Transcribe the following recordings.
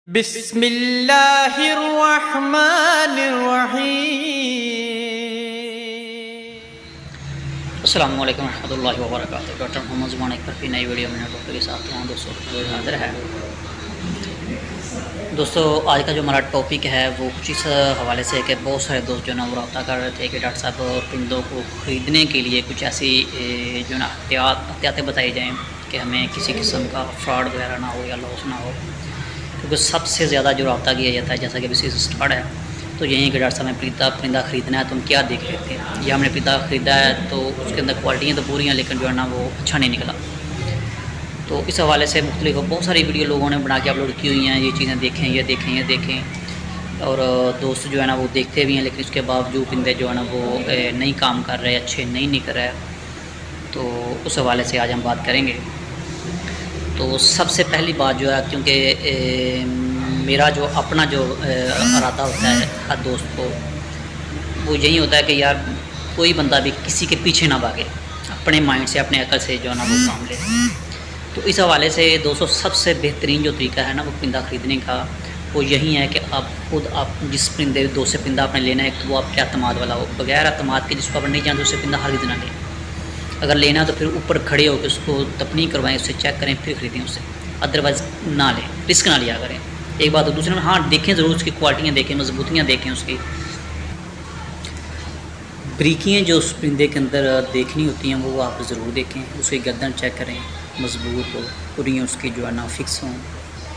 بسم اللہ الرحمن الرحیم۔ السلام علیکم ورحمۃ اللہ وبرکاتہ۔ ڈاکٹر محمد زمان ایک پر نئی ویڈیو میں ڈاکٹر کے ساتھ یہاں دوستوں حاضر ہے۔ دوستو آج کا جو ہمارا ٹاپک ہے وہ کچھ اس حوالے سے کہ بہت سارے دوست جو ہے نا وہ رابطہ کر رہے تھے کہ ڈاکٹر صاحب پرندوں کو خریدنے کے لیے کچھ ایسی جو ہے نا احتیاطیں بتائی جائیں کہ ہمیں کسی قسم کا فراڈ وغیرہ نہ ہو یا لاس نہ ہو، کیونکہ سب سے زیادہ جو رابطہ کیا جاتا ہے جیسا کہ ابھی سیزن اسٹارٹ ہے تو یہیں کہ ڈاکٹر صاحب ہمیں پرندہ خریدنا ہے تو ہم کیا دیکھ لیتے ہیں، یا ہم نے پرندہ خریدا ہے تو اس کے اندر کوالٹیاں تو پوری ہیں لیکن جو ہے نا وہ اچھا نہیں نکلا۔ تو اس حوالے سے مختلف بہت ساری ویڈیو لوگوں نے بنا کے اپلوڈ کی ہوئی ہیں، یہ چیزیں دیکھیں یہ دیکھیں یہ دیکھیں، اور دوست جو ہے نا وہ دیکھتے بھی ہیں لیکن اس کے باوجود پرندے جو ہے نا وہ نہیں کام کر رہے، اچھے نہیں نکل رہے۔ تو اس حوالے سے آج ہم بات کریں گے۔ تو سب سے پہلی بات جو ہے، کیونکہ میرا جو اپنا جو ارادہ ہوتا ہے ہر دوست کو وہ یہی ہوتا ہے کہ یار کوئی بندہ بھی کسی کے پیچھے نہ بھاگے، اپنے مائنڈ سے اپنے عقل سے جو ہے نا وہ کام لے۔ تو اس حوالے سے دوستوں سب سے بہترین جو طریقہ ہے نا وہ پرندہ خریدنے کا وہ یہی ہے کہ آپ جس پرندے دوست سے پرندہ آپ نے لینا ہے تو وہ آپ کے اعتماد والا ہو، بغیر اعتماد کے جس کو آپ نہیں جانتے اس سے پرندہ خریدنا لیں۔ اگر لینا تو پھر اوپر کھڑے ہو کے اس کو تپنی کروائیں، اس سے چیک کریں پھر خریدیں اس سے، ادروائز نہ لیں، رسک نہ لیا کریں۔ ایک بات، دوسرے میں ہاں دیکھیں ضرور اس کی کوالٹیاں دیکھیں، مضبوطیاں دیکھیں، اس کی بریکیاں جو اس پرندے کے اندر دیکھنی ہوتی ہیں وہ آپ ضرور دیکھیں، اس کی گردن چیک کریں مضبوط ہو، پوریاں اس کی جو ہے نا فکس ہوں،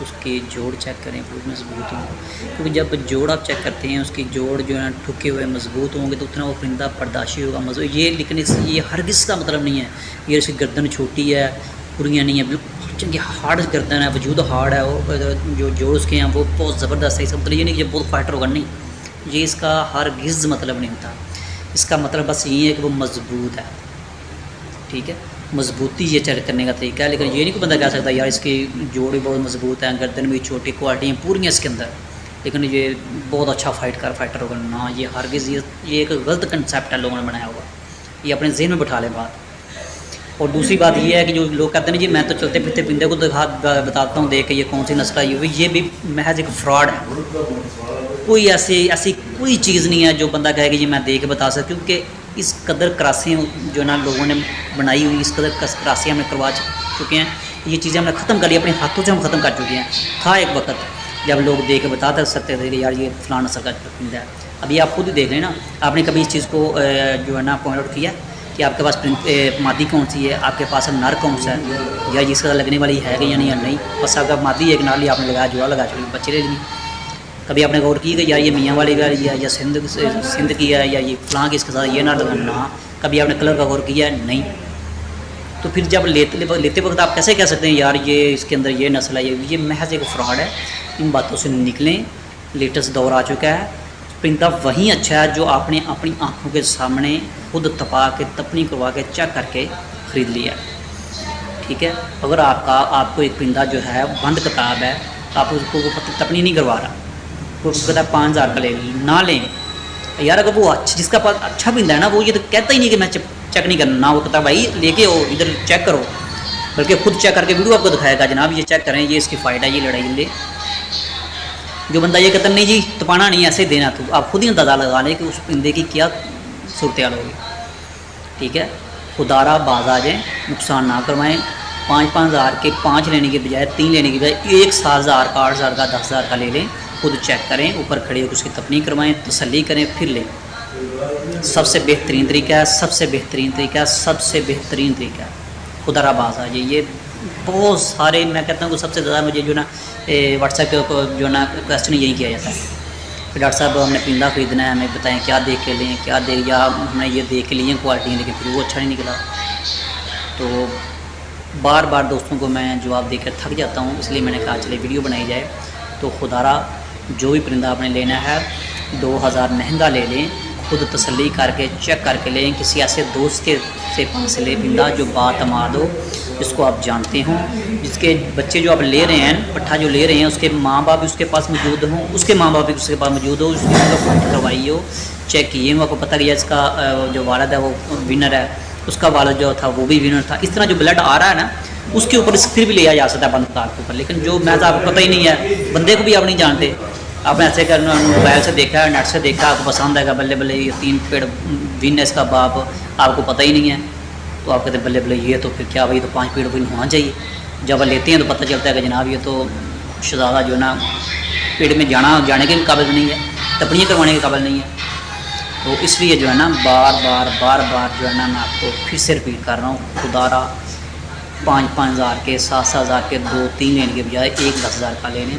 اس کی جوڑ چیک کریں پوری مضبوط ہوں، کیونکہ جب جوڑ آپ چیک کرتے ہیں اس کی جوڑ جو ہے نا ٹھکے ہوئے مضبوط ہوں گے تو اتنا وہ پرندہ پرداشی ہوگا مضبوط یہ، لیکن یہ ہرگز کا مطلب نہیں ہے یہ اس کی گردن چھوٹی ہے پوریاں نہیں ہے، بالکل چنگی ہارڈ گردن ہے، وجود ہارڈ ہے، وہ جو جوڑ اس کے ہیں وہ بہت زبردست ہے۔ اس کا مطلب یہ نہیں کہ یہ بہت فائٹر ہوگا، نہیں، یہ اس کا ہرگز مطلب نہیں ہوتا، اس کا مطلب بس یہ ہے کہ وہ مضبوط ہے، ٹھیک ہے، مضبوطی یہ چیک کرنے کا طریقہ ہے۔ لیکن یہ نہیں کوئی بندہ کہہ سکتا یار اس کی جوڑ بھی بہت مضبوط ہے، گردن بھی چھوٹی، کوالٹیاں پوری ہیں اس کے اندر لیکن یہ بہت اچھا فائٹر ہوگا، نہ، یہ ہرگز یہ ایک غلط کنسیپٹ ہے لوگوں نے بنایا ہوا، یہ اپنے ذہن میں بٹھا لیں بات۔ اور دوسری بات یہ ہے کہ جو لوگ کہتے ہیں جی میں تو چلتے پھرتے پرندے کو بتاتا ہوں دیکھ کے یہ کون سی نسل ہے، یہ بھی محض ایک فراڈ ہے، کوئی ایسی کوئی چیز نہیں ہے جو بندہ کہے کہ جی میں دیکھ کے بتا سکتا، کیونکہ اس قدر کراسیاں جو نا لوگوں نے بنائی ہوئی، اس قدر کراسیاں ہم نے کروا چکے ہیں، یہ چیزیں ہم نے ختم کر لی، اپنے ہاتھوں سے ہم ختم کر چکے ہیں۔ تھا ایک وقت جب لوگ دیکھ کے بتا سکتے تھے کہ یار یہ فلاں نسل کا پرندہ ہے، ابھی آپ خود ہی دیکھ لیں نا، آپ نے کبھی اس چیز کو جو ہے نا پوائنٹ آؤٹ کیا کہ آپ کے پاس مادی کون سی ہے، آپ کے پاس نر کون سا ہے، یا جس کا لگنے والی ہے کہ یا نہیں، بس آپ کا مادی ایک نالی آپ نے لگایا، جوڑا لگا چکے بچے لے لیے۔ کبھی آپ نے غور کی کہ یار یہ میاں والی گاڑی ہے یا سندھ کی ہے یا یہ فلاں کی اس کے ساتھ یہ نہ لگانا، کبھی آپ نے کلر کا غور کیا ہے؟ نہیں۔ تو پھر جب لیتے وقت آپ کیسے کہہ سکتے ہیں یار یہ اس کے اندر یہ نسل ہے، یہ محض ایک فراڈ ہے۔ ان باتوں سے نکلیں، لیٹسٹ دور آ چکا ہے، پرندہ وہیں اچھا ہے جو آپ نے اپنی آنکھوں کے سامنے خود تپا کے تپنی کروا کے چیک کر کے خرید لیا، ٹھیک ہے۔ اگر آپ کو ایک پرندہ جو ہے بند کتاب ہے، آپ اس کو تپنی نہیں کروا رہا، وہ کہتا ہے 5000 کا لے نہ لیں یار، اگر وہ جس کا پاس اچھا پرندہ ہے نا وہ یہ تو کہتا ہی نہیں کہ میں چیک نہیں کرنا، نہ وہ کہتا بھائی لے کے ہو ادھر چیک کرو، بلکہ خود چیک کر کے ویڈیو آپ کو دکھائے گا جناب یہ چیک کریں، یہ اس کی فائدہ ہے، یہ لڑائی لے۔ جو بندہ یہ کہتا نہیں جی تپانا نہیں ایسے دینا، تو آپ خود ہی اندازہ لگا لیں کہ اس پرندے کی کیا صورتحال ہوگی، ٹھیک ہے۔ خدا را باز آ جائیں، نقصان نہ کروائیں، 5,000 کے 5 لینے کے بجائے 3 لینے کے بجائے 1,000 کا 8,000 کا 10,000 کا لے لیں، خود چیک کریں، اوپر کھڑے ہو کے اس کی تپنی کروائیں، تسلی کریں، پھر لیں۔ سب سے بہترین طریقہ ہے، سب سے بہترین طریقہ ہے، سب سے بہترین طریقہ ہے، خدا را باز آ جائے۔ یہ بہت سارے، میں کہتا ہوں کہ سب سے زیادہ مجھے جو نا واٹس ایپ کے اوپر جو نا کویسچن یہی کیا جاتا ہے کہ ڈاکٹر صاحب ہم نے پرندہ خریدنا ہے، ہمیں بتائیں کیا دیکھ کے لیں، کیا دیکھ، یا ہم نے یہ دیکھ کے لیے کوالٹی لیکن پھر وہ اچھا نہیں نکلا۔ تو بار بار دوستوں کو میں جواب دے کر تھک جاتا ہوں، اس لیے میں نے کہا چلے ویڈیو بنائی جائے۔ تو خدا را جو بھی پرندہ آپ نے لینا ہے 2,000 مہنگا لے لیں، خود تسلی کر کے چیک کر کے لیں، کسی ایسے دوست کے سے پاس لے پرندہ جو باعتماد ہو، جس کو آپ جانتے ہوں، جس کے بچے جو آپ لے رہے ہیں، پٹھا جو لے رہے ہیں، اس کے ماں باپ بھی اس کے پاس موجود ہوں، اس کے ماں باپ بھی اس کے پاس موجود ہو، اس کی فائٹ کروائی ہو، چیک کیے ہوں، آپ کو پتہ کہ اس کا جو والد ہے وہ ونر ہے، اس کا والد جو تھا وہ بھی ونر تھا، اس طرح جو بلڈ آ رہا ہے نا اس کے اوپر رسک پھر بھی لیا جا سکتا ہے بند تار کے اوپر، لیکن جو محض آپ کو پتہ ہی نہیں ہے، بندے کو بھی آپ نہیں جانتے، آپ نے ایسے کرنا موبائل سے دیکھا ہے، نیٹ سے دیکھا، آپ کو پسند آئے گا، بلے بلے یہ 3 پیڑ وینس کا باپ آپ کو پتہ ہی نہیں ہے، تو آپ کہتے ہیں بلے بلے یہ تو پھر کیا بھائی، تو 5 پیڑ وین ہونا چاہیے. جب آپ لیتے ہیں تو پتہ چلتا ہے کہ جناب یہ تو شہزادہ جو ہے نا پیڑ میں جانے کے بھی قابل نہیں ہے، تپڑیاں کروانے کے قابل نہیں ہے. تو اس لیے جو ہے نا بار بار جو ہے نا میں آپ کو پھر سے رپیٹ کر رہا ہوں، خدا را 5-5 ہزار کے 7-7 ہزار کے 2-3 لینے کے بجائے 10,000 کا لے لیں،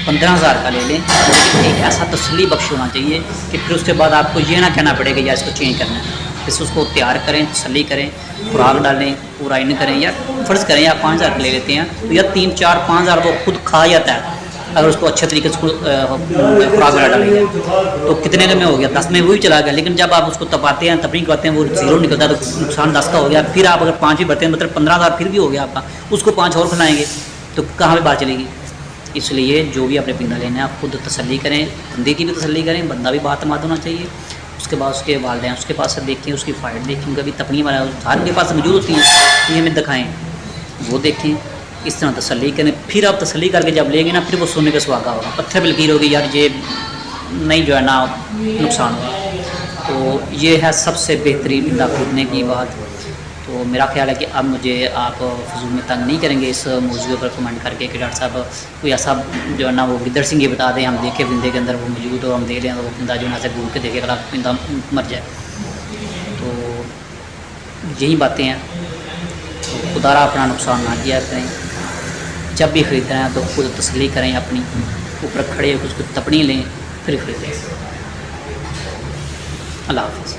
15,000 کا لے لیں، لیکن ایک ایسا تسلی بخش ہونا چاہیے کہ پھر اس کے بعد آپ کو یہ نہ کہنا پڑے کہ یا اس کو چینج کرنا ہے. اس کو تیار کریں، تسلی کریں، خوراک ڈالیں، پورا ان کریں، یا فرض کریں یا 5,000 کا لے لیتے ہیں تو یا 3-4-5 ہزار وہ خود کھا جاتا ہے اگر اس کو اچھے طریقے سے خوراک وغیرہ ڈالیں گے تو کتنے میں ہو گیا 10 میں وہی چلا گیا. لیکن جب آپ اس کو تپاتے ہیں، تپنی کرتے ہیں، وہ 0 نکلتا ہے تو نقصان 10 کا ہو گیا. پھر آپ اگر 5 بھی بڑھتے ہیں مطلب 15,000 پھر بھی ہو گیا آپ کا، اس کو 5 اور کھلائیں گے تو کہاں پہ بات چلے گی. اس لیے جو بھی اپنے پنڈا لینا ہے آپ خود تسلی کریں، بندے کی بھی تسلی کریں، بندہ بھی بات مات ہونا چاہیے. اس کے بعد اس کے والدین اس کے پاس سے دیکھیں، اس کی فائٹ دیکھیں، کبھی تپنی والا ان کے پاس موجود ہوتی ہیں، یہ ہمیں دکھائیں، وہ دیکھیں، اس طرح تسلی کریں. پھر آپ تسلی کر کے جب لیں گے نا، پھر وہ سونے کا سواگا ہوگا، پتھر پہ لکیر ہوگی یار یہ نہیں جو ہے نا نقصان ہوگا. تو یہ ہے سب سے بہترین پنڈا خریدنے کی بات. تو میرا خیال ہے کہ اب مجھے آپ فضول میں تنگ نہیں کریں گے اس موضوع پر کمنٹ کر کے کہ ڈاکٹر صاحب کوئی ایسا جو ہے نا وہ گدڑ سنگھ یہ بتا دیں، ہم دیکھیں پندے کے اندر وہ موجود ہو، ہم دے لیں، وہ پندا جو ہے نا سے گھوم کے دیکھے اگر پندا مر جائے. تو یہی باتیں ہیں. خدا را اپنا نقصان نہ کیا کریں، جب بھی خریدنا ہے تو خود تسلی کریں، اپنی اوپر کھڑے ہو کے اس کو تپنی لیں پھر خریدیں. اللہ حافظ.